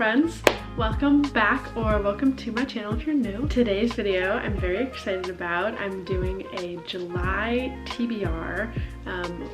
friends, welcome back or welcome to my channel if you're new. Today's video I'm very excited about. I'm doing a July TBR,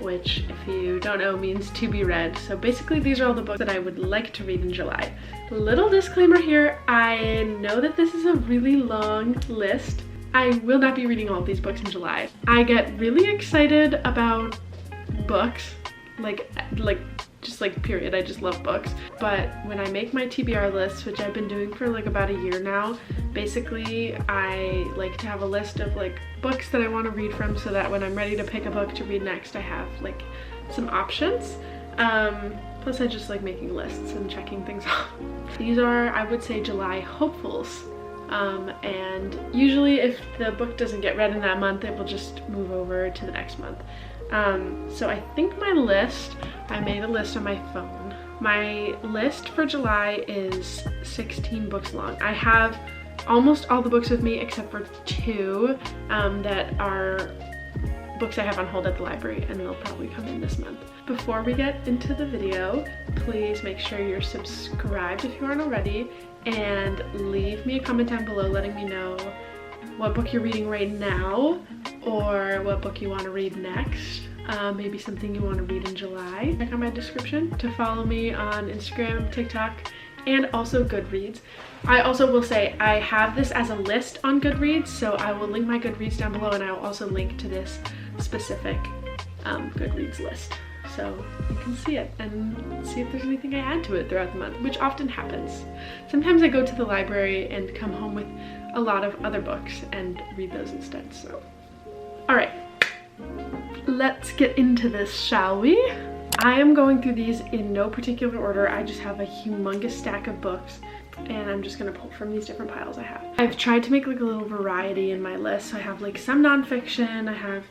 which if you don't know means to be read. So basically these are all the books that I would like to read in July. Little disclaimer here, I know that this is a really long list. I will not be reading all of these books in July. I get really excited about books, just period. I just love books. But when I make my TBR list, which I've been doing for like about a year now, basically I like to have a list of like books that I want to read from so that when I'm ready to pick a book to read next, I have like some options. Plus I just like making lists and checking things off. These are, I would say, July hopefuls. And usually if the book doesn't get read in that month, it will just move over to the next month. So I think I made a list on my phone. My list for July is 16 books long. I have almost all the books with me except for two that are books I have on hold at the library, and they'll probably come in this month. Before we get into the video, please make sure you're subscribed if you aren't already, and leave me a comment down below letting me know what book you're reading right now or what book you want to read next. Maybe something you want to read in July. Check out my description to follow me on Instagram, TikTok, and also Goodreads. I also will say I have this as a list on Goodreads, so I will link my Goodreads down below, and I will also link to this specific Goodreads list, so you can see it and see if there's anything I add to it throughout the month, which often happens. Sometimes I go to the library and come home with a lot of other books and read those instead. So all right, let's get into this, shall we? I am going through these in no particular order. I just have a humongous stack of books and I'm just gonna pull from these different piles I have. I've tried to make like a little variety in my list. So I have like some nonfiction, I have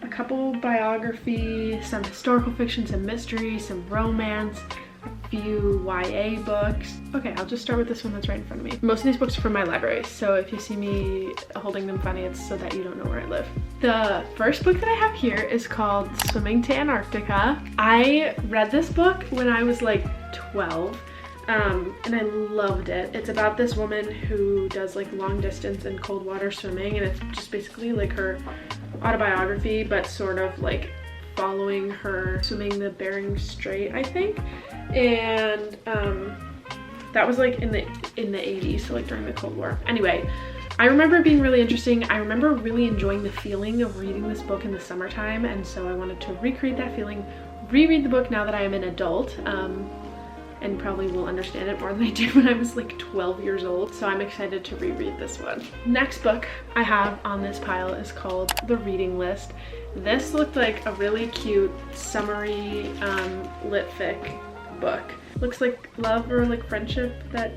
a couple biography, some historical fiction, some mystery, some romance, a few YA books. Okay, I'll just start with this one that's right in front of me. Most of these books are from my library, so if you see me holding them funny, it's so that you don't know where I live. The first book that I have here is called Swimming to Antarctica. I read this book when I was like 12. And I loved it. It's about this woman who does like long distance and cold water swimming, and it's just basically like her autobiography, but sort of like following her swimming the Bering Strait, I think. And that was like in the 80s, so like during the Cold War. Anyway, I remember it being really interesting. I remember really enjoying the feeling of reading this book in the summertime, and so I wanted to recreate that feeling, reread the book now that I am an adult, and probably will understand it more than I did when I was like 12 years old. So I'm excited to reread this one. Next book I have on this pile is called The Reading List. This looked like a really cute summary lit fic book. Looks like love or like friendship that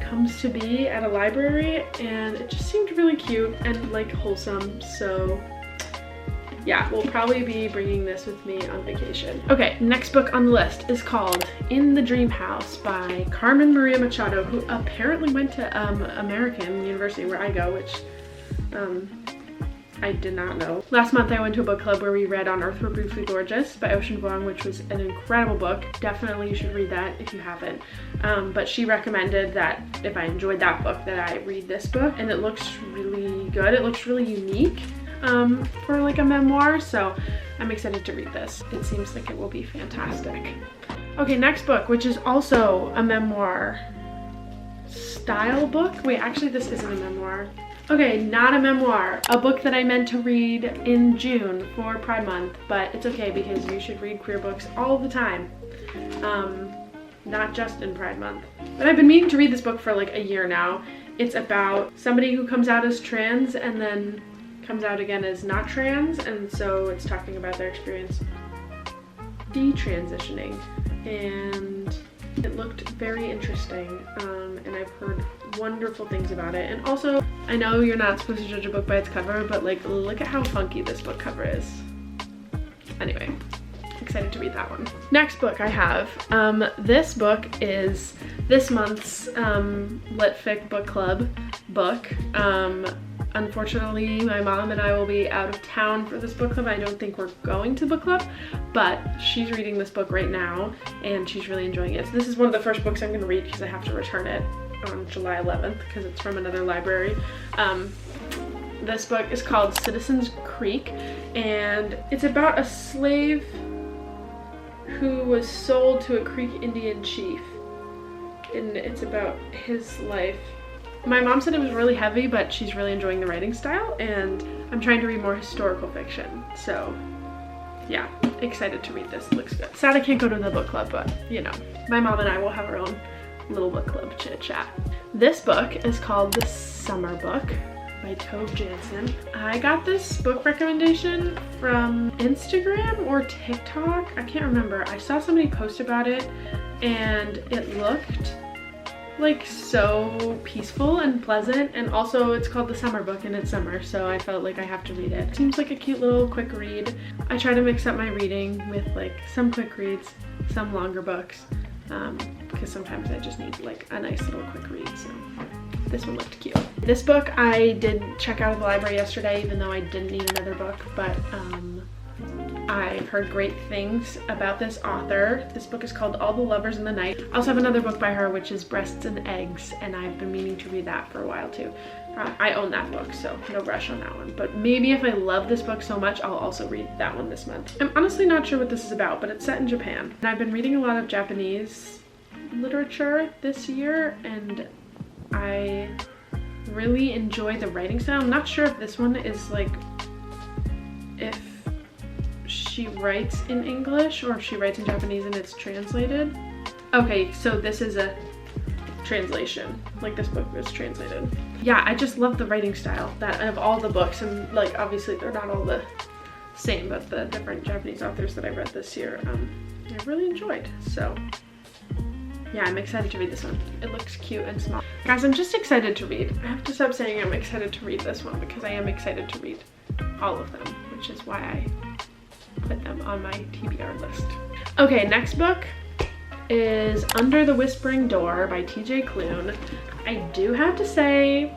comes to be at a library, and it just seemed really cute and like wholesome. So yeah, we'll probably be bringing this with me on vacation. Okay, next book on the list is called In the Dream House by Carmen Maria Machado, who apparently went to American University where I go, which I did not know. Last month I went to a book club where we read On Earth We're Briefly Gorgeous by Ocean Vuong, which was an incredible book. Definitely you should read that if you haven't. But she recommended that if I enjoyed that book that I read this book, and it looks really good. It looks really unique for like a memoir, so I'm excited to read this. It seems like it will be fantastic. Okay, next book, which is also a memoir style book. Wait, actually this isn't a memoir. Okay, not a memoir. A book that I meant to read in June for Pride Month, but it's okay because you should read queer books all the time. Not just in Pride Month. But I've been meaning to read this book for like a year now. It's about somebody who comes out as trans and then comes out again as not trans, and so it's talking about their experience detransitioning, and it looked very interesting, and I've heard wonderful things about it. And also, I know you're not supposed to judge a book by its cover, but like look at how funky this book cover is. Anyway, excited to read that one. Next book I have, this book is this month's lit fic book club book. Unfortunately, my mom and I will be out of town for this book club. I don't think we're going to book club, but she's reading this book right now and she's really enjoying it. So this is one of the first books I'm going to read because I have to return it on July 11th because it's from another library. This book is called Citizens Creek, and it's about a slave who was sold to a Creek Indian chief, and it's about his life. My mom said it was really heavy, but she's really enjoying the writing style, and I'm trying to read more historical fiction. So yeah, excited to read this. It looks good. Sad I can't go to the book club, but you know, my mom and I will have our own little book club chit chat. This book is called The Summer Book by Tove Jansson. I got this book recommendation from Instagram or TikTok. I can't remember. I saw somebody post about it and it looked like so peaceful and pleasant, and also it's called The Summer Book and it's summer, so I felt like I have to read it. Seems like a cute little quick read. I try to mix up my reading with like some quick reads, some longer books, because sometimes I just need like a nice little quick read, so this one looked cute. This book I did check out of the library yesterday, even though I didn't need another book, but I've heard great things about this author. This book is called All the Lovers in the Night. I also have another book by her, which is Breasts and Eggs, and I've been meaning to read that for a while too. I own that book, so no rush on that one. But maybe if I love this book so much, I'll also read that one this month. I'm honestly not sure what this is about, but it's set in Japan. And I've been reading a lot of Japanese literature this year, and I really enjoy the writing style. I'm not sure if this one is like, if she writes in English or if she writes in Japanese and it's translated. Okay, so this is a translation, like this book is translated. Yeah, I just love the writing style that of all the books, and like obviously they're not all the same, but the different Japanese authors that I read this year, I really enjoyed. So yeah, I'm excited to read this one. It looks cute and small. Guys, I'm just excited to read. I have to stop saying I'm excited to read this one because I am excited to read all of them, which is why I put them on my TBR list. Okay, next book is Under the Whispering Door by TJ Klune. I do have to say,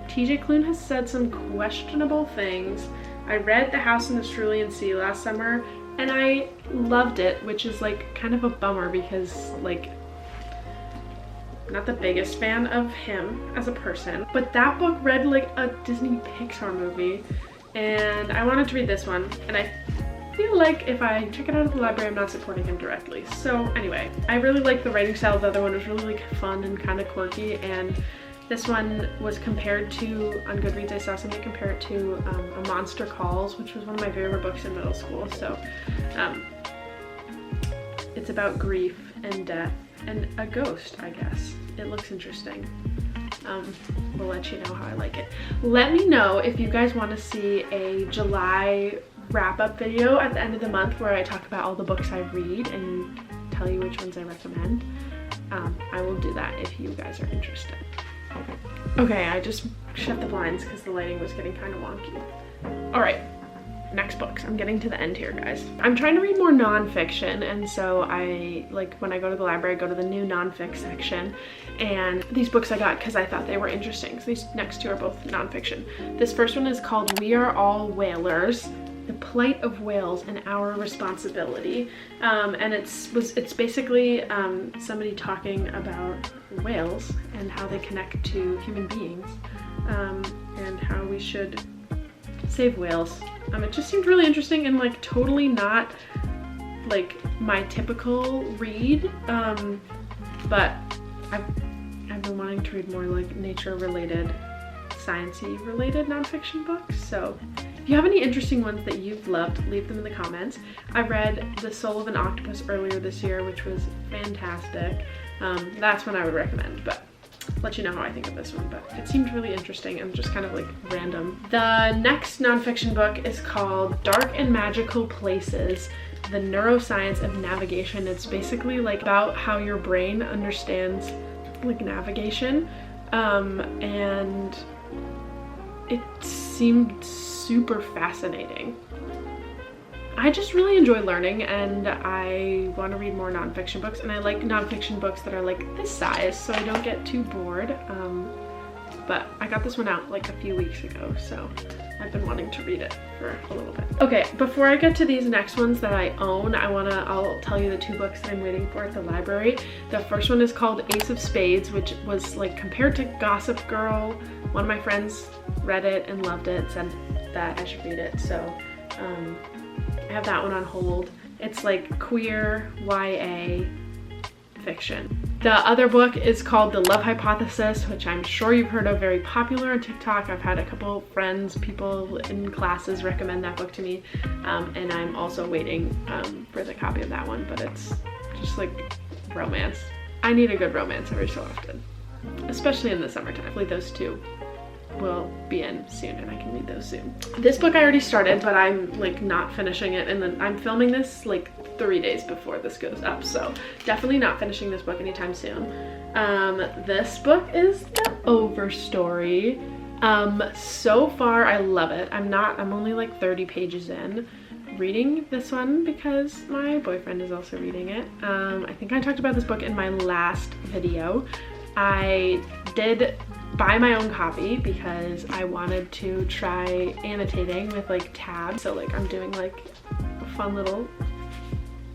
TJ Klune has said some questionable things. I read The House in the Cerulean Sea last summer and I loved it, which is like kind of a bummer because like, not the biggest fan of him as a person, but that book read like a Disney Pixar movie, and I wanted to read this one, and I feel like if I check it out at the library, I'm not supporting him directly. So anyway, I really like the writing style of the other one. It was really like fun and kind of quirky, and this one was compared to, on Goodreads I saw somebody compare it to A Monster Calls, which was one of my favorite books in middle school. So it's about grief and death and a ghost, I guess. It looks interesting. We'll let you know how I like it. Let me know if you guys want to see a July wrap-up video at the end of the month where I talk about all the books I read and tell you which ones I recommend. I will do that if you guys are interested. Okay, I just shut the blinds because the lighting was getting kind of wonky. All right. Next books. I'm getting to the end here, guys. I'm trying to read more nonfiction, and so I, like, when I go to the library, I go to the new nonfic section, and these books I got because I thought they were interesting. So these next two are both nonfiction. This first one is called We Are All Whalers: The Plight of Whales and Our Responsibility, and it's basically somebody talking about whales and how they connect to human beings, and how we should save whales. It just seemed really interesting and like totally not like my typical read, but I've been wanting to read more like nature related, sciencey related nonfiction books. So if you have any interesting ones that you've loved, leave them in the comments. I read The Soul of an Octopus earlier this year, which was fantastic. That's one I would recommend, but let you know how I think of this one, but it seemed really interesting and just kind of like random. The next nonfiction book is called Dark and Magical Places: The Neuroscience of Navigation. It's basically like about how your brain understands like navigation, and it seemed super fascinating. I just really enjoy learning, and I want to read more nonfiction books, and I like nonfiction books that are like this size so I don't get too bored. but I got this one out like a few weeks ago, so I've been wanting to read it for a little bit. Okay, before I get to these next ones that I own, I'll tell you the 2 books that I'm waiting for at the library. The first one is called Ace of Spades, which was like compared to Gossip Girl. One of my friends read it and loved it, said that I should read it, so I have that one on hold. It's like queer YA fiction. The other book is called The Love Hypothesis, which I'm sure you've heard of, very popular on TikTok. I've had a couple friends, people in classes recommend that book to me, and I'm also waiting for the copy of that one, but it's just like romance. I need a good romance every so often, especially in the summertime. Hopefully those 2 will be in soon and I can read those soon. This book I already started, but I'm like not finishing it, and then I'm filming this like 3 days before this goes up, so definitely not finishing this book anytime soon. This book is The Overstory. So far I love it. I'm only like 30 pages in. Reading this one because my boyfriend is also reading it. I think I talked about this book in my last video. I did buy my own copy because I wanted to try annotating with like tabs. So like I'm doing like a fun little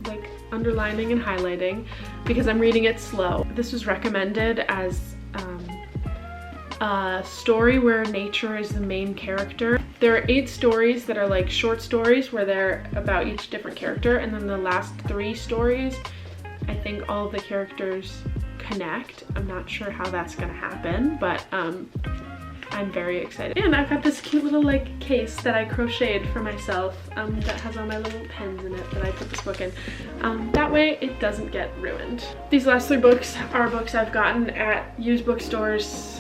like underlining and highlighting because I'm reading it slow. This was recommended as a story where nature is the main character. There are 8 stories that are like short stories where they're about each different character, and then the last 3 stories, I think all of the characters connect. I'm not sure how that's gonna happen, but I'm very excited. And I've got this cute little like case that I crocheted for myself that has all my little pens in it that I put this book in. That way it doesn't get ruined. These last 3 books are books I've gotten at used bookstores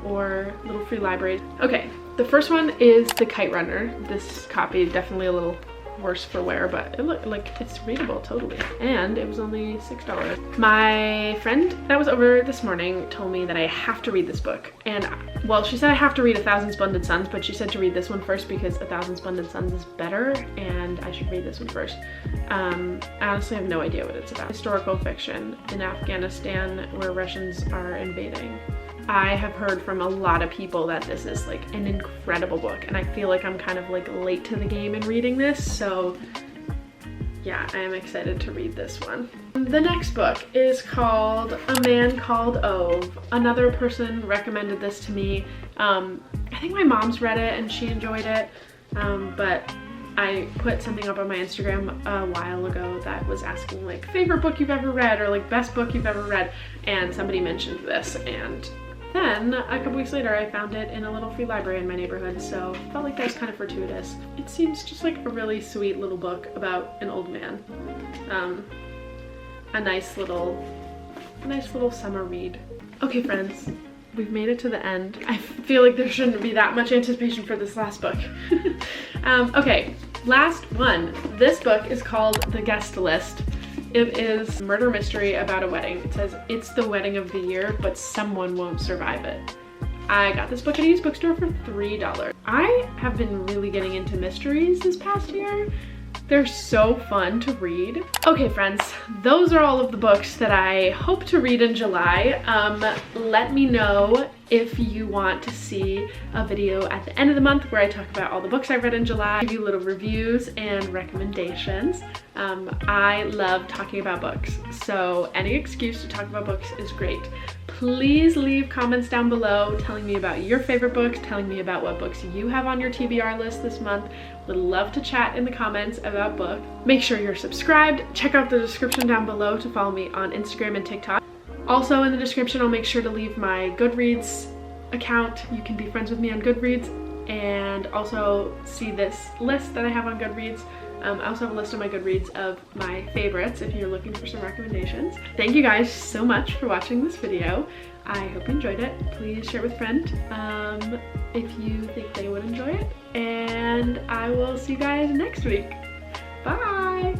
or little free libraries. Okay, the first one is The Kite Runner. This copy definitely a little worse for wear, but it looked like it's readable totally, and it was only $6. My friend that was over this morning told me that I have to read this book, and well, she said I have to read 1,000 Splendid Suns, but she said to read this one first because 1,000 Splendid Suns is better and I should read this one first. I honestly have no idea what it's about. Historical fiction in Afghanistan where Russians are invading. I have heard from a lot of people that this is like an incredible book, and I feel like I'm kind of like late to the game in reading this, so yeah, I am excited to read this one. The next book is called A Man Called Ove. Another person recommended this to me. I think my mom's read it and she enjoyed it, but I put something up on my Instagram a while ago that was asking like favorite book you've ever read or like best book you've ever read, and somebody mentioned this, and then a couple weeks later I found it in a little free library in my neighborhood, so I felt like that was kind of fortuitous. It seems just like a really sweet little book about an old man. A nice little summer read. Okay friends, we've made it to the end. I feel like there shouldn't be that much anticipation for this last book. Okay, last one. This book is called The Guest List. It is a murder mystery about a wedding. It says it's the wedding of the year, but someone won't survive it. I got this book at a used bookstore for $3. I have been really getting into mysteries this past year. They're so fun to read. Okay friends, those are all of the books that I hope to read in July. Let me know if you want to see a video at the end of the month where I talk about all the books I read in July, give you little reviews and recommendations. I love talking about books, so any excuse to talk about books is great. Please leave comments down below telling me about your favorite books, telling me about what books you have on your TBR list this month. Would love to chat in the comments about books. Make sure you're subscribed. Check out the description down below to follow me on Instagram and TikTok. Also in the description, I'll make sure to leave my Goodreads account. You can be friends with me on Goodreads and also see this list that I have on Goodreads. I also have a list on my Goodreads of my favorites if you're looking for some recommendations. Thank you guys so much for watching this video. I hope you enjoyed it. Please share it with a friend if you think they would enjoy it. And I will see you guys next week. Bye!